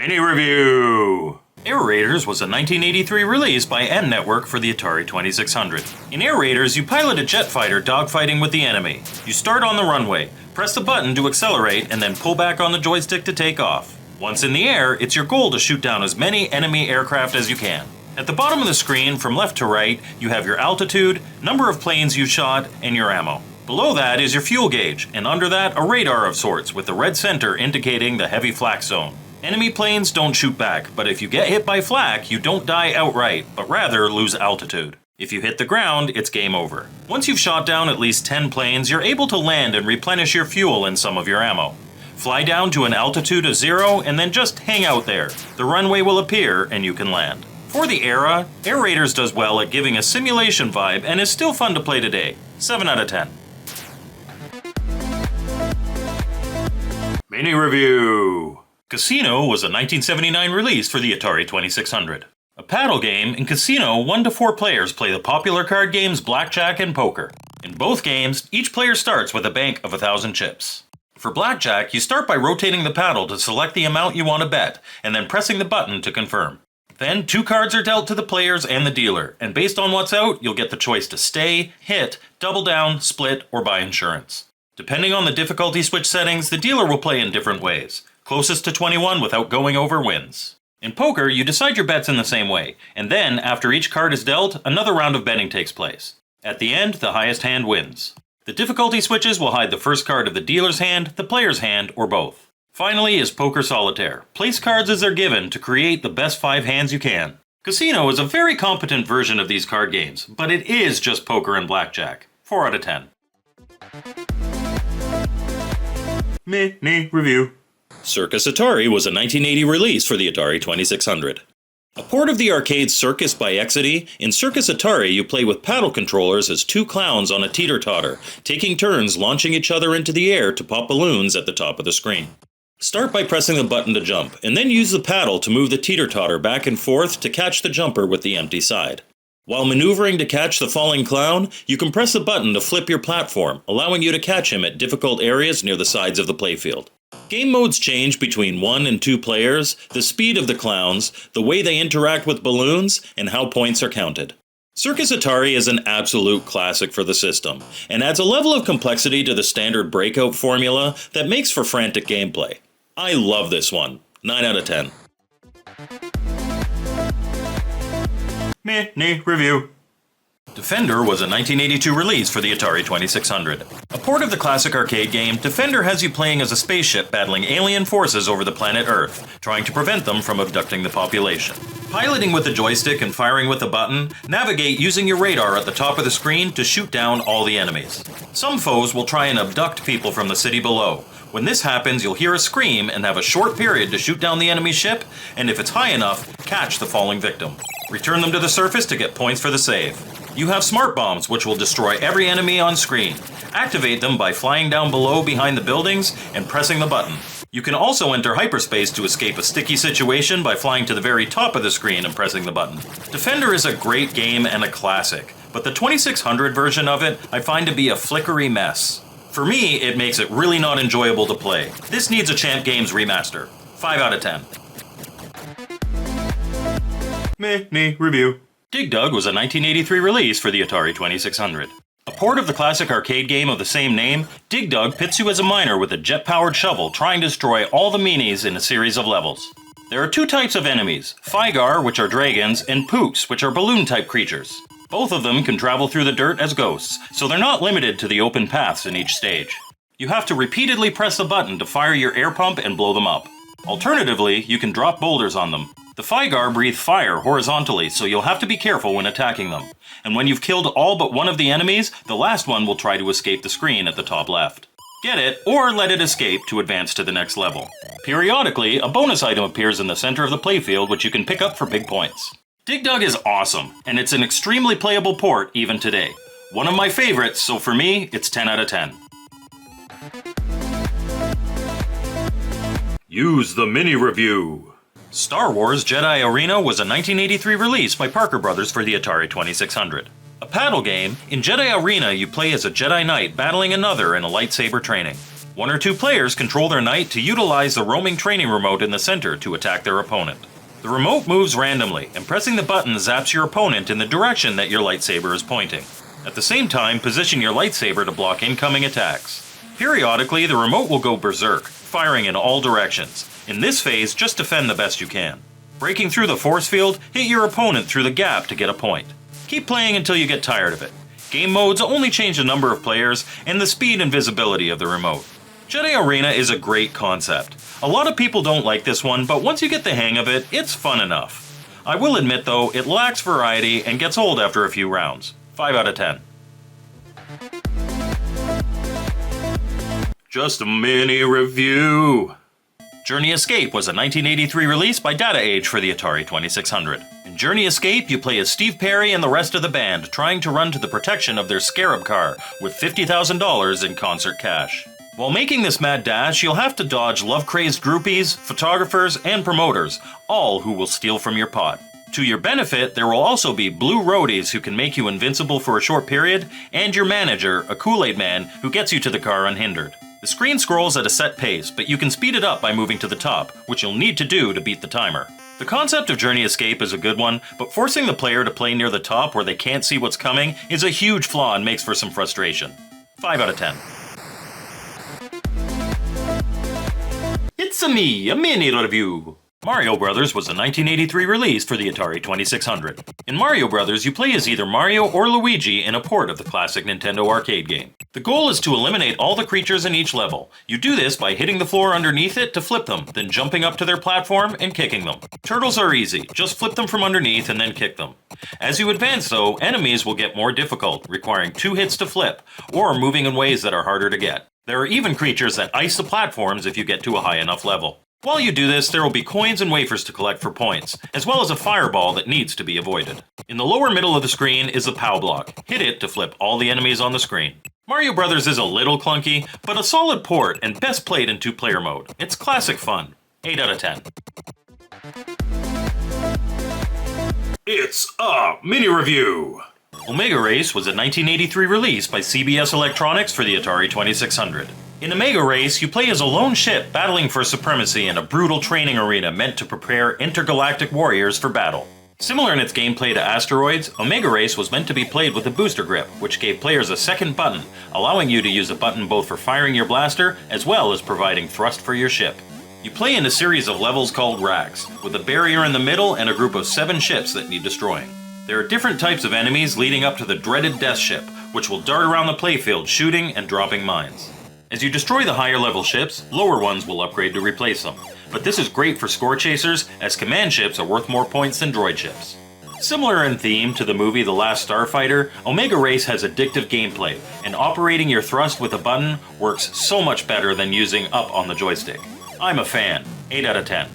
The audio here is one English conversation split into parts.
Mini Review! Air Raiders was a 1983 release by M Network for the Atari 2600. In Air Raiders, you pilot a jet fighter dogfighting with the enemy. You start on the runway, press the button to accelerate, and then pull back on the joystick to take off. Once in the air, it's your goal to shoot down as many enemy aircraft as you can. At the bottom of the screen, from left to right, you have your altitude, number of planes you shot, and your ammo. Below that is your fuel gauge, and under that a radar of sorts with the red center indicating the heavy flak zone. Enemy planes don't shoot back, but if you get hit by flak, you don't die outright, but rather lose altitude. If you hit the ground, it's game over. Once you've shot down at least 10 planes, you're able to land and replenish your fuel and some of your ammo. Fly down to an altitude of 0 and then just hang out there. The runway will appear and you can land. For the era, Air Raiders does well at giving a simulation vibe and is still fun to play today. 7 out of 10. Mini Review! Casino was a 1979 release for the Atari 2600. A paddle game, in Casino 1 to 4 players play the popular card games Blackjack and Poker. In both games, each player starts with a bank of 1,000 chips. For Blackjack, you start by rotating the paddle to select the amount you want to bet, and then pressing the button to confirm. Then 2 cards are dealt to the players and the dealer, and based on what's out, you'll get the choice to stay, hit, double down, split, or buy insurance. Depending on the difficulty switch settings, the dealer will play in different ways. Closest to 21 without going over wins. In poker, you decide your bets in the same way, and then, after each card is dealt, another round of betting takes place. At the end, the highest hand wins. The difficulty switches will hide the first card of the dealer's hand, the player's hand, or both. Finally is Poker Solitaire. Place cards as they're given to create the best 5 hands you can. Casino is a very competent version of these card games, but it is just poker and blackjack. 4 out of 10. Mini Review. Circus Atari was a 1980 release for the Atari 2600. A port of the arcade Circus by Exidy, in Circus Atari you play with paddle controllers as 2 clowns on a teeter-totter, taking turns launching each other into the air to pop balloons at the top of the screen. Start by pressing the button to jump, and then use the paddle to move the teeter-totter back and forth to catch the jumper with the empty side. While maneuvering to catch the falling clown, you can press the button to flip your platform, allowing you to catch him at difficult areas near the sides of the playfield. Game modes change between 1 and 2 players, the speed of the clowns, the way they interact with balloons, and how points are counted. Circus Atari is an absolute classic for the system, and adds a level of complexity to the standard breakout formula that makes for frantic gameplay. I love this one. 9 out of 10. Mini Review. Defender was a 1982 release for the Atari 2600. A port of the classic arcade game, Defender has you playing as a spaceship battling alien forces over the planet Earth, trying to prevent them from abducting the population. Piloting with the joystick and firing with the button, navigate using your radar at the top of the screen to shoot down all the enemies. Some foes will try and abduct people from the city below. When this happens, you'll hear a scream and have a short period to shoot down the enemy ship, and if it's high enough, catch the falling victim. Return them to the surface to get points for the save. You have smart bombs, which will destroy every enemy on screen. Activate them by flying down below behind the buildings and pressing the button. You can also enter hyperspace to escape a sticky situation by flying to the very top of the screen and pressing the button. Defender is a great game and a classic, but the 2600 version of it I find to be a flickery mess. For me, it makes it really not enjoyable to play. This needs a Champ Games remaster. 5 out of 10. Mini Review. Dig Dug was a 1983 release for the Atari 2600. A port of the classic arcade game of the same name, Dig Dug pits you as a miner with a jet-powered shovel trying to destroy all the meanies in a series of levels. There are 2 types of enemies, Fygar, which are dragons, and Pooks, which are balloon-type creatures. Both of them can travel through the dirt as ghosts, so they're not limited to the open paths in each stage. You have to repeatedly press the button to fire your air pump and blow them up. Alternatively, you can drop boulders on them. The Fygar breathe fire horizontally, so you'll have to be careful when attacking them. And when you've killed all but one of the enemies, the last one will try to escape the screen at the top left. Get it, or let it escape to advance to the next level. Periodically, a bonus item appears in the center of the playfield which you can pick up for big points. Dig Dug is awesome, and it's an extremely playable port even today. One of my favorites, so for me, it's 10 out of 10. Use the Mini Review. Star Wars Jedi Arena was a 1983 release by Parker Brothers for the Atari 2600. A paddle game, in Jedi Arena you play as a Jedi Knight battling another in a lightsaber training. 1 or 2 players control their knight to utilize the roaming training remote in the center to attack their opponent. The remote moves randomly, and pressing the button zaps your opponent in the direction that your lightsaber is pointing. At the same time, position your lightsaber to block incoming attacks. Periodically, the remote will go berserk, firing in all directions. In this phase, just defend the best you can. Breaking through the force field, hit your opponent through the gap to get a point. Keep playing until you get tired of it. Game modes only change the number of players and the speed and visibility of the remote. Jedi Arena is a great concept. A lot of people don't like this one, but once you get the hang of it, it's fun enough. I will admit though, it lacks variety and gets old after a few rounds. 5 out of 10. Just a mini review. Journey Escape was a 1983 release by Data Age for the Atari 2600. In Journey Escape, you play as Steve Perry and the rest of the band trying to run to the protection of their Scarab car with $50,000 in concert cash. While making this mad dash, you'll have to dodge love-crazed groupies, photographers, and promoters, all who will steal from your pot. To your benefit, there will also be blue roadies who can make you invincible for a short period, and your manager, a Kool-Aid man, who gets you to the car unhindered. The screen scrolls at a set pace, but you can speed it up by moving to the top, which you'll need to do to beat the timer. The concept of Journey Escape is a good one, but forcing the player to play near the top where they can't see what's coming is a huge flaw and makes for some frustration. 5 out of 10. It's a mini review. Mario Bros. Was a 1983 release for the Atari 2600. In Mario Bros., you play as either Mario or Luigi in a port of the classic Nintendo arcade game. The goal is to eliminate all the creatures in each level. You do this by hitting the floor underneath it to flip them, then jumping up to their platform and kicking them. Turtles are easy, just flip them from underneath and then kick them. As you advance though, enemies will get more difficult, requiring 2 hits to flip, or moving in ways that are harder to get. There are even creatures that ice the platforms if you get to a high enough level. While you do this, there will be coins and wafers to collect for points, as well as a fireball that needs to be avoided. In the lower middle of the screen is the POW block. Hit it to flip all the enemies on the screen. Mario Bros. Is a little clunky, but a solid port and best played in 2-player mode. It's classic fun. 8 out of 10. It's a mini review. Omega Race was a 1983 release by CBS Electronics for the Atari 2600. In Omega Race, you play as a lone ship battling for supremacy in a brutal training arena meant to prepare intergalactic warriors for battle. Similar in its gameplay to Asteroids, Omega Race was meant to be played with a booster grip, which gave players a second button, allowing you to use a button both for firing your blaster as well as providing thrust for your ship. You play in a series of levels called racks, with a barrier in the middle and a group of 7 ships that need destroying. There are different types of enemies leading up to the dreaded Death Ship, which will dart around the playfield shooting and dropping mines. As you destroy the higher level ships, lower ones will upgrade to replace them. But this is great for score chasers, as command ships are worth more points than droid ships. Similar in theme to the movie The Last Starfighter, Omega Race has addictive gameplay, and operating your thrust with a button works so much better than using up on the joystick. I'm a fan. 8 out of 10.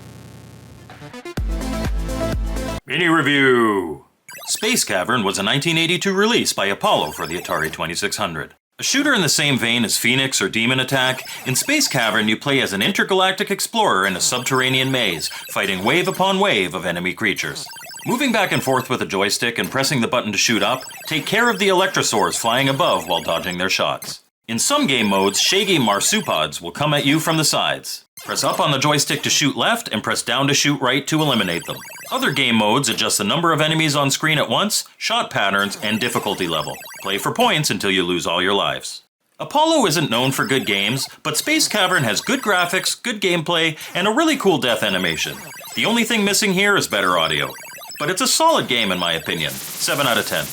Mini review. Space Cavern was a 1982 release by Apollo for the Atari 2600. A shooter in the same vein as Phoenix or Demon Attack, in Space Cavern you play as an intergalactic explorer in a subterranean maze, fighting wave upon wave of enemy creatures. Moving back and forth with a joystick and pressing the button to shoot up, take care of the electrosaurs flying above while dodging their shots. In some game modes, shaggy marsupials will come at you from the sides. Press up on the joystick to shoot left and press down to shoot right to eliminate them. Other game modes adjust the number of enemies on screen at once, shot patterns, and difficulty level. Play for points until you lose all your lives. Apollo isn't known for good games, but Space Cavern has good graphics, good gameplay, and a really cool death animation. The only thing missing here is better audio. But it's a solid game in my opinion. 7 out of 10.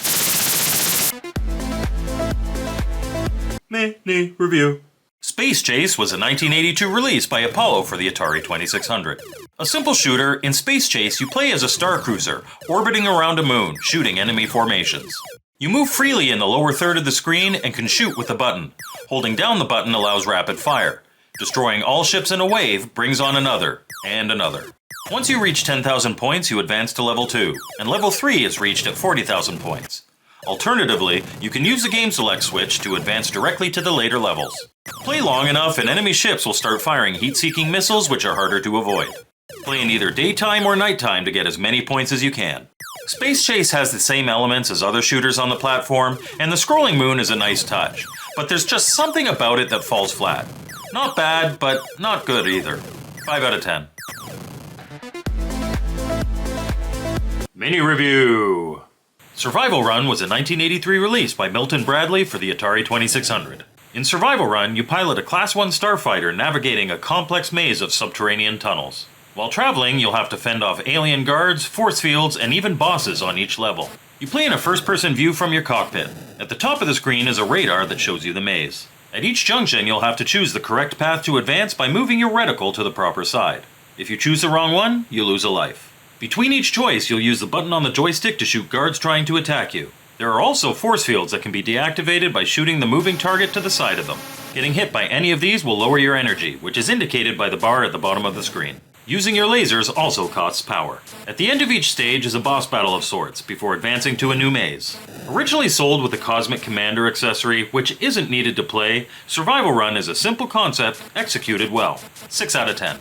Mini review. Spacechase was a 1982 release by Apollo for the Atari 2600. A simple shooter, in Spacechase you play as a star cruiser, orbiting around a moon, shooting enemy formations. You move freely in the lower third of the screen and can shoot with a button. Holding down the button allows rapid fire. Destroying all ships in a wave brings on another, and another. Once you reach 10,000 points, you advance to level 2, and level 3 is reached at 40,000 points. Alternatively, you can use the game select switch to advance directly to the later levels. Play long enough and enemy ships will start firing heat-seeking missiles which are harder to avoid. Play in either daytime or nighttime to get as many points as you can. Spacechase has the same elements as other shooters on the platform, and the scrolling moon is a nice touch, but there's just something about it that falls flat. Not bad, but not good either. 5 out of 10. Mini Review. Survival Run was a 1983 release by Milton Bradley for the Atari 2600. In Survival Run, you pilot a Class 1 starfighter navigating a complex maze of subterranean tunnels. While traveling, you'll have to fend off alien guards, force fields, and even bosses on each level. You play in a first-person view from your cockpit. At the top of the screen is a radar that shows you the maze. At each junction, you'll have to choose the correct path to advance by moving your reticle to the proper side. If you choose the wrong one, you lose a life. Between each choice, you'll use the button on the joystick to shoot guards trying to attack you. There are also force fields that can be deactivated by shooting the moving target to the side of them. Getting hit by any of these will lower your energy, which is indicated by the bar at the bottom of the screen. Using your lasers also costs power. At the end of each stage is a boss battle of sorts, before advancing to a new maze. Originally sold with the Cosmic Commander accessory, which isn't needed to play, Survival Run is a simple concept, executed well. 6 out of 10.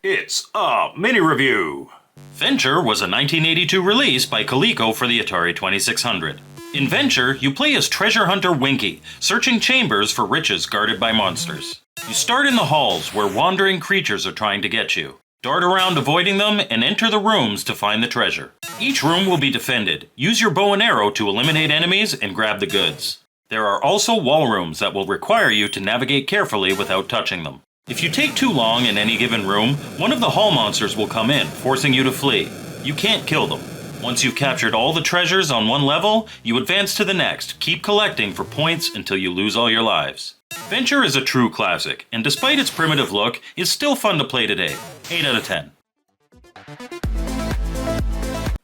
It's a mini review. Venture was a 1982 release by Coleco for the Atari 2600. In Venture, you play as treasure hunter Winky, searching chambers for riches guarded by monsters. You start in the halls where wandering creatures are trying to get you. Dart around avoiding them and enter the rooms to find the treasure. Each room will be defended. Use your bow and arrow to eliminate enemies and grab the goods. There are also wall rooms that will require you to navigate carefully without touching them. If you take too long in any given room, one of the hall monsters will come in, forcing you to flee. You can't kill them. Once you've captured all the treasures on one level, you advance to the next, keep collecting for points until you lose all your lives. Venture is a true classic, and despite its primitive look, is still fun to play today. 8 out of 10.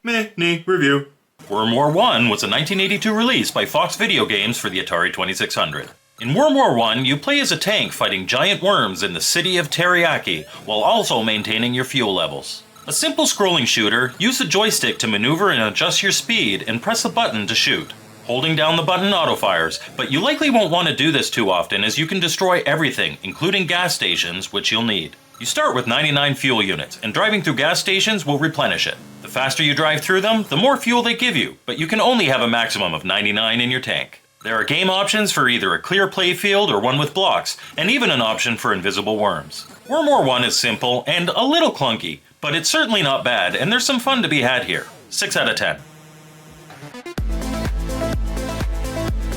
Mini Review. Worm War 1 was a 1982 release by Fox Video Games for the Atari 2600. In Worm War 1, you play as a tank fighting giant worms in the city of Teriyaki, while also maintaining your fuel levels. A simple scrolling shooter, use the joystick to maneuver and adjust your speed, and press the button to shoot. Holding down the button auto-fires, but you likely won't want to do this too often as you can destroy everything, including gas stations, which you'll need. You start with 99 fuel units, and driving through gas stations will replenish it. The faster you drive through them, the more fuel they give you, but you can only have a maximum of 99 in your tank. There are game options for either a clear playfield or one with blocks, and even an option for invisible worms. Worm War 1 is simple and a little clunky, but it's certainly not bad, and there's some fun to be had here. 6 out of 10.